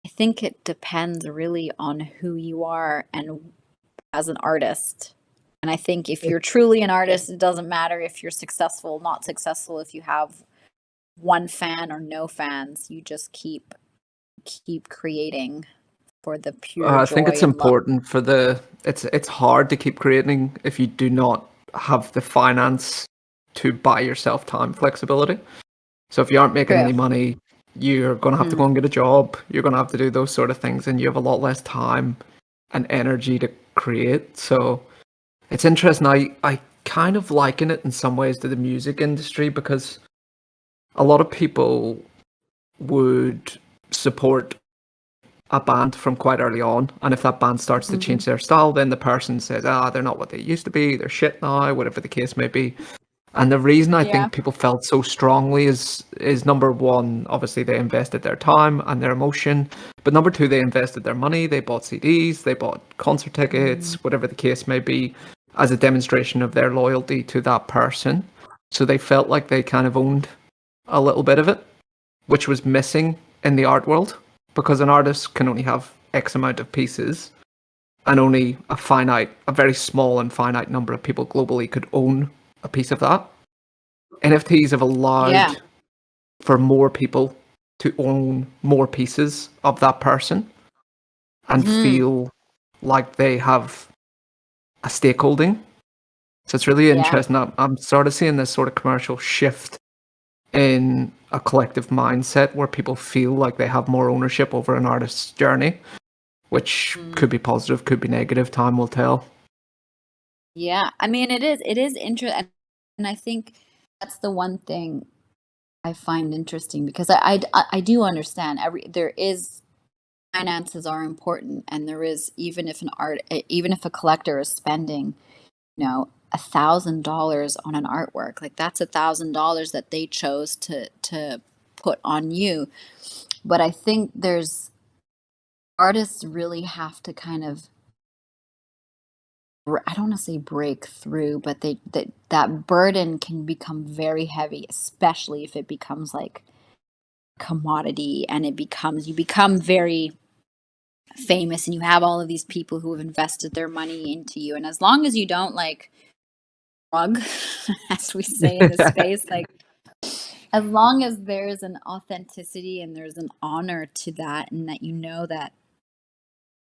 I think it depends really on who you are and as an artist. And I think if you're truly an artist, it doesn't matter if you're successful, not successful, if you have one fan or no fans, you just keep creating for the pure I think joy it's and love. important for it's hard to keep creating if you do not have the finance to buy yourself time flexibility. So if you aren't making True. any money, you're going to have to Mhm. go and get a job. You're going to have to do those sort of things, and you have a lot less time and energy to create. So it's interesting. I kind of liken it in some ways to the music industry because a lot of people would support a band from quite early on, and if that band starts to Mhm. change their style, then the person says, they're not what they used to be, they're shit now, whatever the case may be. And the reason I Yeah. think people felt so strongly is number one, obviously they invested their time and their emotion, but number two, they invested their money, they bought CDs, they bought concert Mm. tickets, whatever the case may be, as a demonstration of their loyalty to that person. So they felt like they kind of owned a little bit of it, which was missing in the art world because an artist can only have X amount of pieces, and only a very small and finite number of people globally could own a piece of that. NFTs have Yeah. allowed for more people to own more pieces of that person and Mhm. feel like they have a stakeholding. So it's really Yeah. interesting. I'm sort of seeing this sort of commercial shift in a collective mindset where people feel like they have more ownership over an artist's journey, which Mm. could be positive, could be negative. Time will tell. Yeah. I mean, it is interesting, and I think that's the one thing I find interesting because I do understand there is finances are important, and there is, even if a collector is spending, $1,000 on an artwork, like that's $1,000 that they chose to put on you. But I think artists really have to kind of, I don't want to say break through, but that burden can become very heavy, especially if it becomes like commodity and you become very famous and you have all of these people who have invested their money into you. And as long as you don't like drug, as we say in this space, like as long as there's an authenticity and there's an honor to that, and that you know that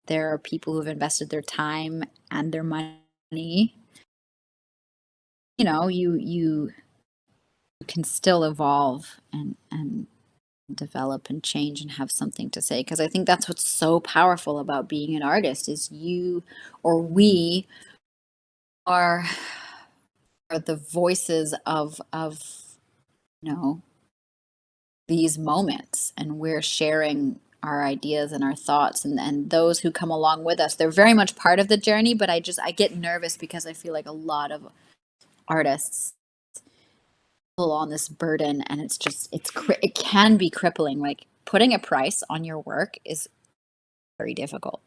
there are people who have invested their time and their money, you can still evolve and develop and change and have something to say, because I think that's what's so powerful about being an artist is you or we are the voices of these moments, and we're sharing our ideas and our thoughts, and those who come along with us, they're very much part of the journey. But I get nervous because I feel like a lot of artists pull on this burden, and it can be crippling. Like putting a price on your work is very difficult.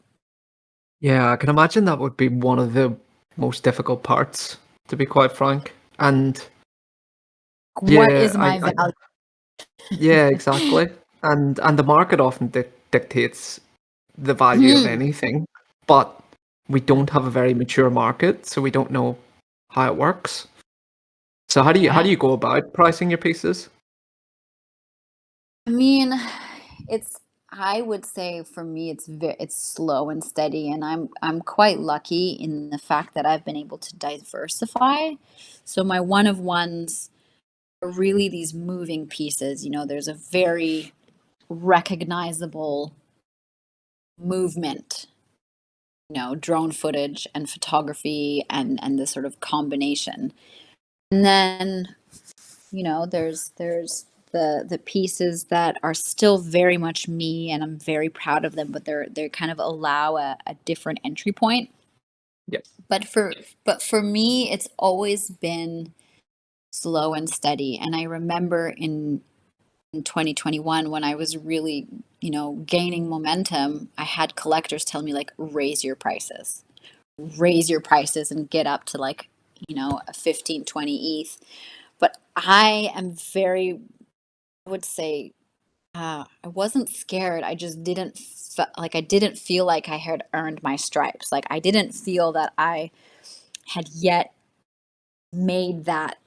Yeah, I can imagine that would be one of the most difficult parts, to be quite frank. And What yeah, is my value? yeah, exactly. And the market often dictates the value of Mhm. anything, but we don't have a very mature market, so we don't know how it works. So how do Yeah. you go about pricing your pieces? I mean, it's I would say for me it's slow and steady, and I'm quite lucky in the fact that I've been able to diversify. So my one of ones are really these moving pieces. There's a very recognizable movement, drone footage and photography and this sort of combination. And then there's the pieces that are still very much me, and I'm very proud of them, but they kind of allow a different entry point. Yes. But for me, it's always been slow and steady. And I remember in 2021 when I was really, gaining momentum, I had collectors tell me like raise your prices and get up to like, a 15, 20 ETH. But I am very, I would say, I wasn't scared. I just I didn't feel like I had earned my stripes. Like I didn't feel that I had yet made that.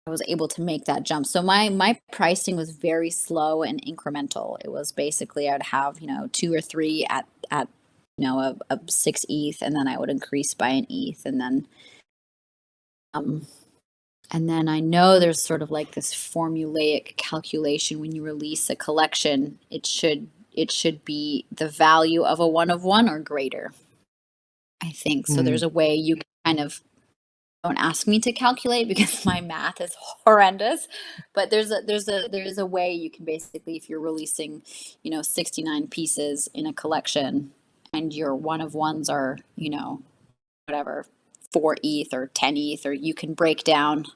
I was able to make that jump. So my pricing was very slow and incremental. It was basically I'd have two or three at a 6 ETH, and then I would increase by an ETH, um and then I know there's sort of like this formulaic calculation when you release a collection. It should be the value of a one of one or greater, I think. So Mm, there's a way you can kind of, don't ask me to calculate because my math is horrendous, but there's a way you can basically, if you're releasing 69 pieces in a collection and your one of ones are whatever 4 ETH or 10 ETH, or you can break down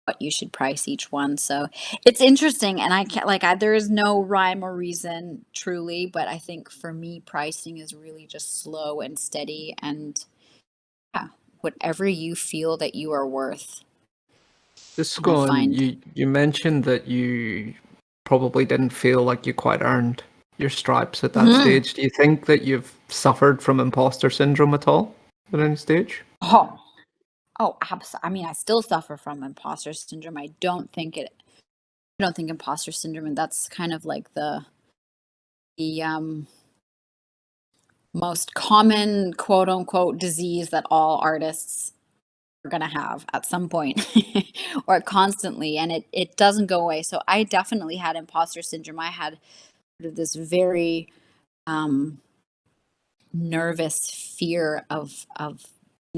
what you should price each one. So it's interesting, and I can't there is no rhyme or reason truly, but I think for me pricing is really just slow and steady, and yeah, whatever you feel that you are worth, just kind of go on. find. You mentioned that you probably didn't feel like you quite earned your stripes at that Mhm. stage. Do you think that you've suffered from imposter syndrome at all at any stage? Oh, I mean, I still suffer from imposter syndrome. I don't think imposter syndrome, and that's kind of like the most common quote unquote disease that all artists are going to have at some point or constantly, and it doesn't go away. So I definitely had imposter syndrome. I had this very um nervous fear of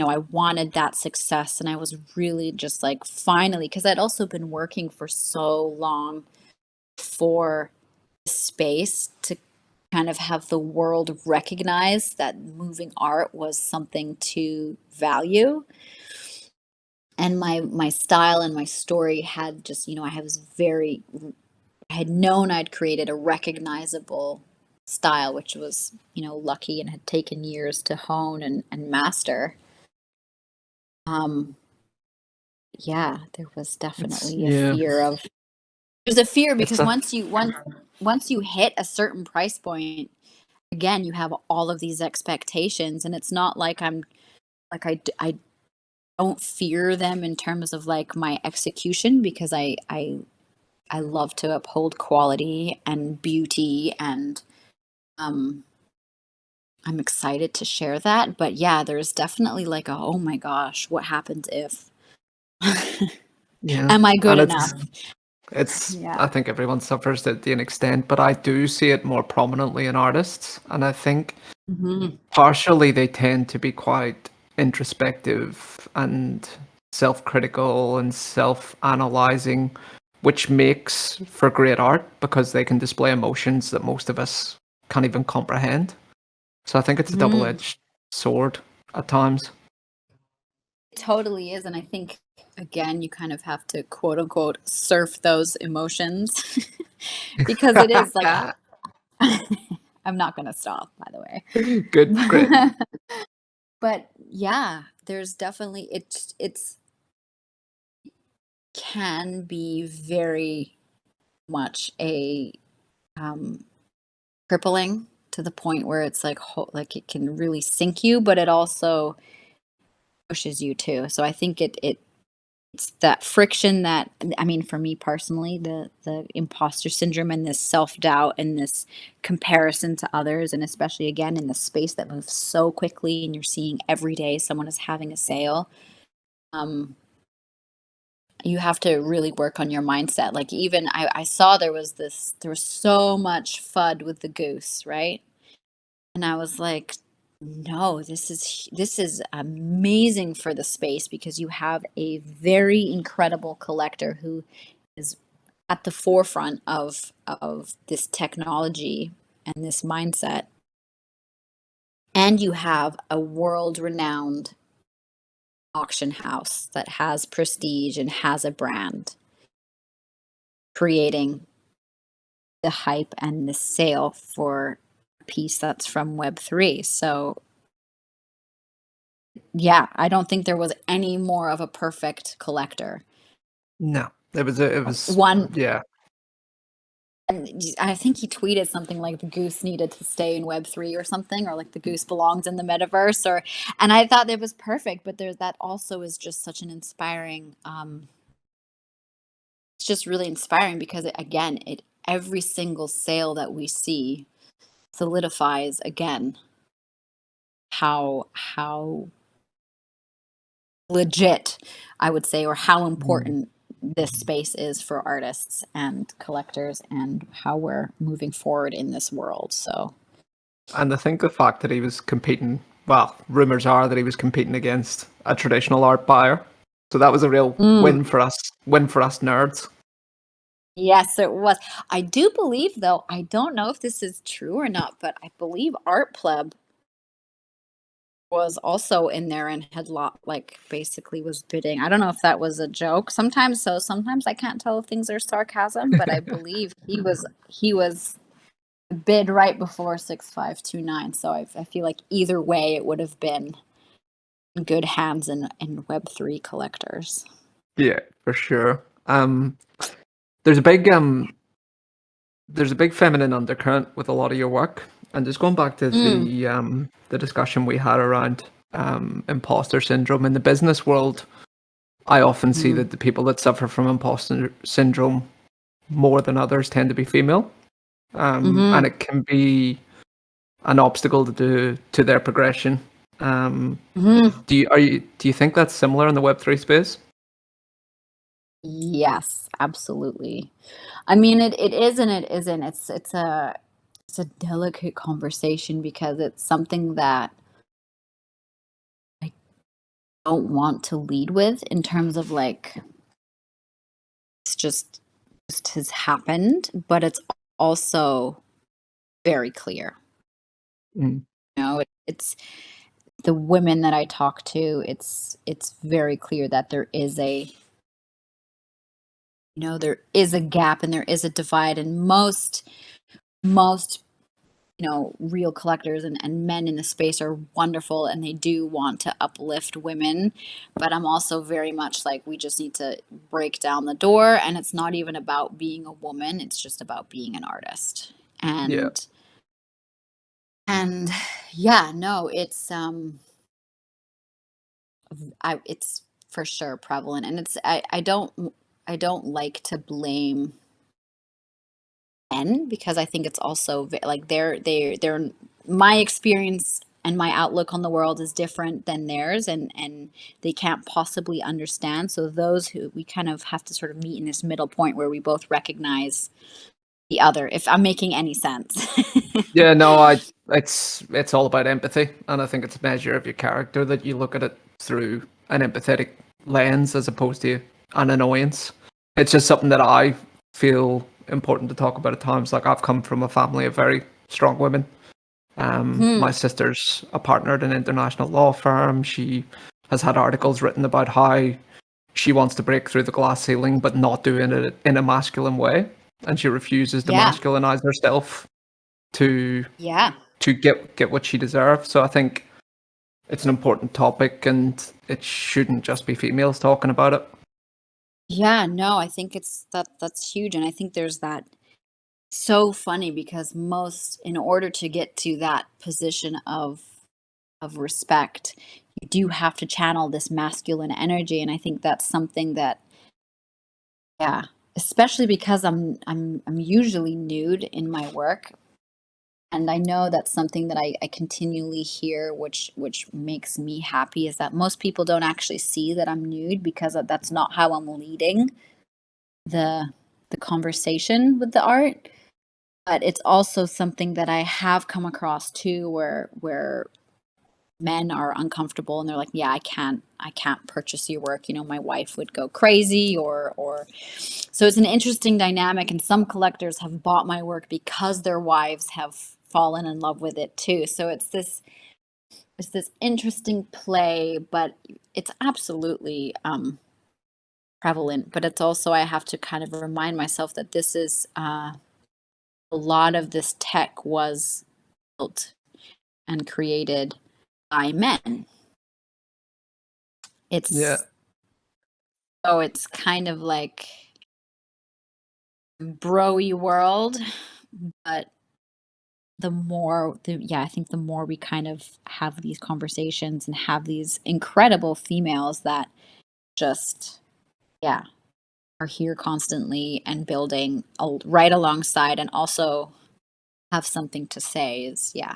I wanted that success, and I was really just like finally, because I'd also been working for so long for space to kind of have the world recognize that moving art was something to value. And my style and my story had just I had known I'd created a recognizable style, which was, lucky and had taken years to hone and master. Yeah, there was It's definitely a yeah, fear of there's a fear it's because a once you hit a certain price point, again, you have all of these expectations, and it's not like I don't fear them in terms of like my execution, because I love to uphold quality and beauty, and um I'm excited to share that. But yeah, there's definitely like a, oh my gosh, what happens if yeah, am I good and enough? it's Yeah. I think everyone suffers to an extent, but I do see it more prominently in artists, and I think Hmm. partially they tend to be quite introspective and self-critical and self-analyzing, which makes for great art because they can display emotions that most of us can't even comprehend. So I think it's a Hmm. double-edged sword at times. It totally is. And I think, again, you kind of have to quote unquote surf those emotions because it is like, I'm not going to stop, by the Good, great. way. But yeah, there's definitely, it's can be very much a um, crippling, to the point where it's like like it can really sink you, but it also pushes you too. So I think it's that friction that, I mean, for me personally, the imposter syndrome and this self-doubt and this comparison to others, and especially again in the space that moves so quickly and you're seeing every day someone is having a sale. um you have to really work on your mindset. Like, even I saw there was so much FUD with the goose, right? And I was like, no, this is amazing for the space, because you have a very incredible collector who is at the forefront of this technology and this mindset. And you have a world renowned auction house that has prestige and has a brand, creating the hype and the sale for a piece that's from Web3. So yeah, I don't think there was any more of a perfect collector. No, it was One, yeah. and I think he tweeted something like the goose needed to stay in Web3 or something, or like the goose belongs in the metaverse, or, and I thought it was perfect. But there's that also is just such an inspiring, it's just really inspiring because again, it every single sale that we see solidifies again how legit, I would say, or how Mm. important this space is for artists and collectors, and how we're moving forward in this world. So, And I think the fact that he was competing, well, rumors are that he was competing against a traditional art buyer. So that was a real mm, win for us nerds. yes, it was. I do believe, though, I don't know if this is true or not, but I believe Art Pleb was also in there and had like basically was bidding. I don't know if that was a joke. Sometimes so, sometimes I can't tell if things are sarcasm, but I believe he was bid right before 6529. So I feel like either way it would have been in good hands in Web3 collectors. Yeah, for sure. There's a big feminine undercurrent with a lot of your work, and just going back to Mm, the discussion we had around imposter syndrome in the business world. I often see mm, that the people that suffer from imposter syndrome more than others tend to be female, and mm-hmm. it can be an obstacle to their progression. Um, Mm-hmm. do you think that's similar in the Web3 space? Yes, absolutely. I mean, it is and it isn't. It's a delicate conversation because it's something that I don't want to lead with, in terms of like it's just has happened, but it's also very clear. Mm. It's the women that I talk to, it's very clear that there is a gap and there is a divide, and most real collectors and men in the space are wonderful and they do want to uplift women. But I'm also very much like, we just need to break down the door. And it's not even about being a woman, it's just about being an artist. Yeah. And yeah, no, it's for sure prevalent. And I don't like to blame men, because I think it's also like they're my experience and my outlook on the world is different than theirs, and they can't possibly understand. So those who we kind of have to sort of meet in this middle point where we both recognize the other, if I'm making any sense. Yeah, no, it's all about empathy, and I think it's a measure of your character that you look at it through an empathetic lens as opposed to an annoyance. It's just something that I feel important to talk about at times. Like, I've come from a family of very strong women. Hmm. My sister's a partner at an international law firm. She has had articles written about how she wants to break through the glass ceiling, but not doing it in a masculine way, and she refuses to Yeah. masculinize herself to Yeah. get what she deserves. So I think it's an important topic, and it shouldn't just be females talking about it. Yeah, no, I think that's huge. And I think there's that, so funny, because in order to get to that position of respect, you do have to channel this masculine energy. And I think that's something that, yeah, especially because I'm usually nude in my work. And I know that's something that I continually hear, which makes me happy, is that most people don't actually see that I'm nude, because that's not how I'm leading the the conversation with the art. But it's also something that I have come across too, where men are uncomfortable and they're like, yeah, I can't purchase your work, my wife would go crazy, or so it's an interesting dynamic. And some collectors have bought my work because their wives have fallen in love with it too. So it's this interesting play, but it's absolutely prevalent. But it's also, I have to kind of remind myself that this is a lot of this tech was built and created by men. Yeah. It's kind of like broy world, but I think the more we kind of have these conversations and have these incredible females that just, yeah, are here constantly and building right alongside, and also have something to say, is, yeah.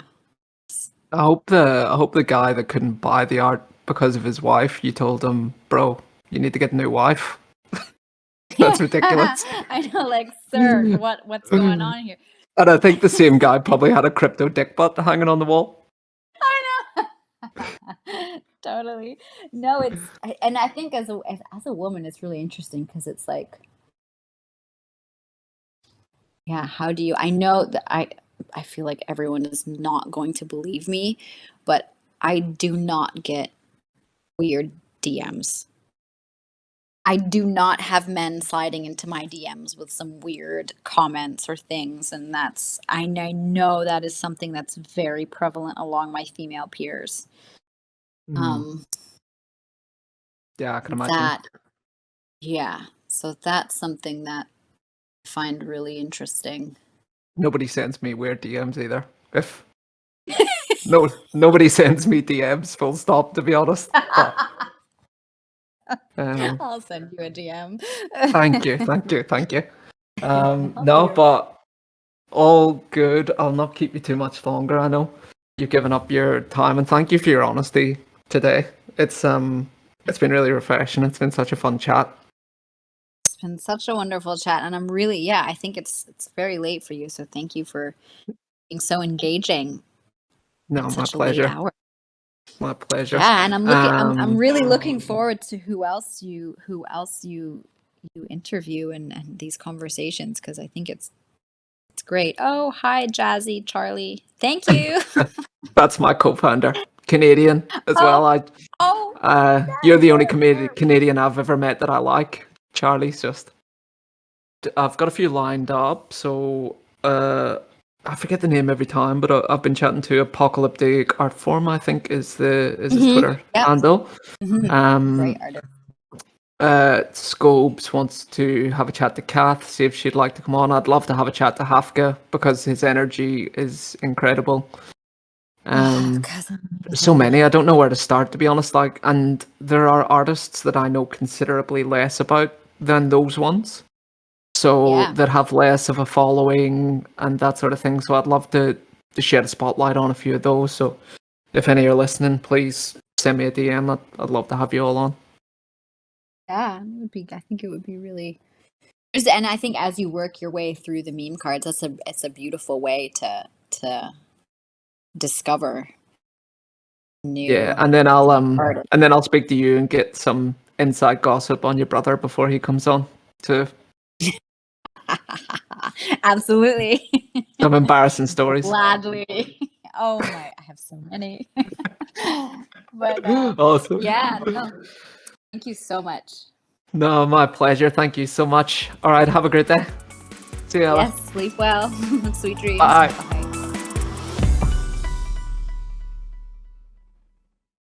I hope the guy that couldn't buy the art because of his wife, you told him, bro, you need to get a new wife. That's ridiculous. I know, like, sir, what's going on here? And I think the same guy probably had a crypto dick butt hanging on the wall. I know. Totally. No, and I think as a woman, it's really interesting, because it's like, yeah, how do you? I know that I feel like everyone is not going to believe me, but I do not get weird DMs. I do not have men sliding into my DMs with some weird comments or things, and I know that is something that's very prevalent along my female peers. Um, Yeah, I can imagine. that Yeah, so that's something that I find really interesting. Nobody sends me weird DMs either. If no, nobody sends me DMs. Full stop. To be honest, but I'll send you a DM. thank you, thank you, thank you. I'll No, figure. but all good. I'll not keep you too much longer. I know you've given up your time, and thank you for your honesty today. It's been really refreshing. It's been such a fun chat. It's been such a wonderful chat, and I'm really, yeah, I think it's very late for you, so thank you for being so engaging No, at my such a late pleasure. hour. My pleasure. Yeah, and I'm really looking forward to who else you interview, and these conversations, because I think it's great. Oh, hi, Jazzy Charlie. Thank you. That's my co-founder, Canadian as Oh, well. oh, You're the only sure. Canadian I've ever met that I like. Charlie's just. I've got a few lined up, so I forget the name every time, but I've been chatting to Apocalyptic Art Form, I think is his Twitter Yep. handle. Great artist. Scopes wants to have a chat to Kath, see if she'd like to come on. I'd love to have a chat to Hafka because his energy is incredible. So many, I don't know where to start, to be honest. Like, and there are artists that I know considerably less about than those ones, so Yeah. that have less of a following and that sort of thing. So I'd love to shed a spotlight on a few of those. So if any are listening, please send me a DM. I'd love to have you all on. Yeah, it would be. I think it would be really. And I think as you work your way through the meme cards, it's a beautiful way to discover new Yeah, and then I'll artists. and then I'll speak to you and get some inside gossip on your brother before he comes on to Absolutely. some embarrassing stories. Gladly. Oh my, I have so many. But Awesome. yeah, no. Thank you so much. No, my pleasure. Thank you so much. All right, have a great day. See you, Ella. Yes, sleep well. Sweet dreams. Bye.